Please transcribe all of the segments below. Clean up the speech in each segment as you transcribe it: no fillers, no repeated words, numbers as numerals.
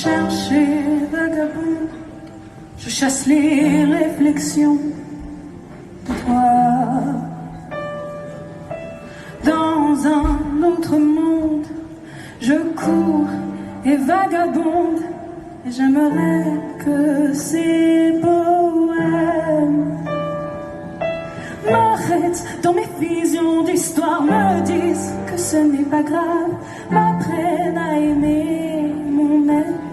chercher vagabond, je chasse les réflexions de toi. Dans un autre monde, je cours et vagabonde, et j'aimerais que ces poèmes m'arrêtent dans mes visions d'histoire, me disent que ce n'est pas grave, m'apprennent à aimer mon être.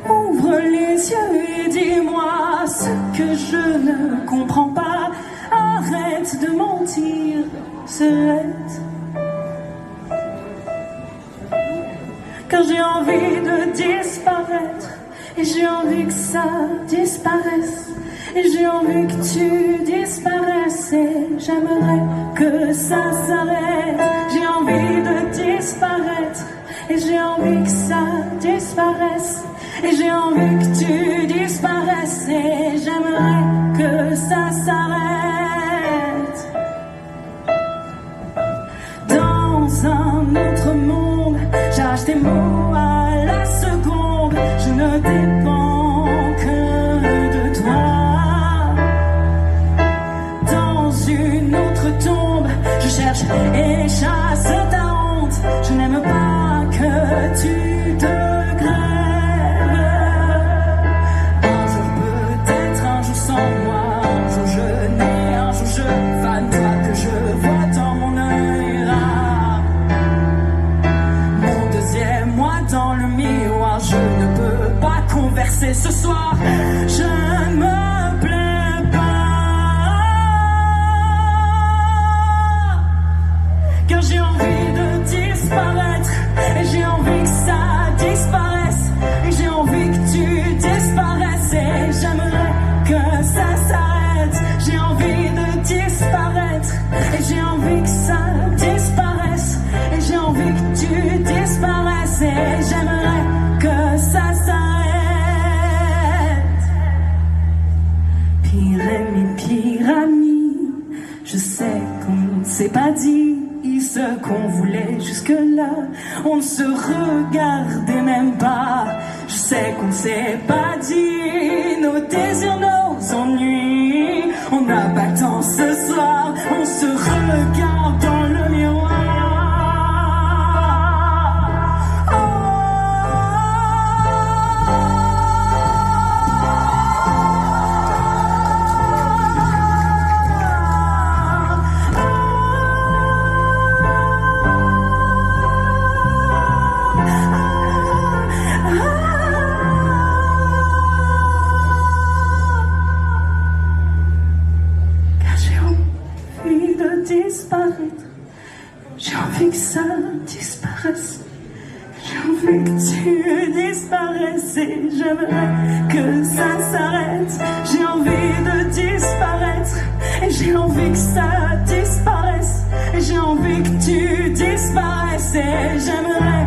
Ouvre les yeux et dis-moi ce que je ne comprends pas. Arrête de mentir, s'arrête. Car j'ai envie de disparaître, et j'ai envie que ça disparaisse. Et j'ai envie que tu disparaisses, et j'aimerais que ça s'arrête. J'ai envie de disparaître, et j'ai envie que ça disparaisse. Et j'ai envie que tu disparaisses, et j'aimerais que ça s'arrête. Dans un autre monde, j'arrache tes mots à la seconde. Je ne dépends que de toi. Dans une autre tombe, je cherche et chasse ta honte. Je n'aime pas que tu te ce soir, je ne me plais pas, car j'ai envie de disparaître, et j'ai envie que ça disparaisse, et j'ai envie que tu disparaisses, et j'aimerais que ça s'arrête. J'ai envie de disparaître, et j'ai envie que ça disparaisse, et j'ai envie que tu disparaisses, et j'aimerais que ça s'arrête. Pire ami, je sais qu'on ne s'est pas dit ce qu'on voulait jusque-là. On ne se regardait même pas. Je sais qu'on ne s'est pas dit nos désirs, nos ennuis. On n'a pas le temps ce soir, on se regarde dans le miroir. Disparaître, j'ai envie que ça disparaisse, j'ai envie que tu disparaisses, et j'aimerais que ça s'arrête. J'ai envie de disparaître, et j'ai envie que ça disparaisse, et j'ai envie que tu disparaisses, et j'aimerais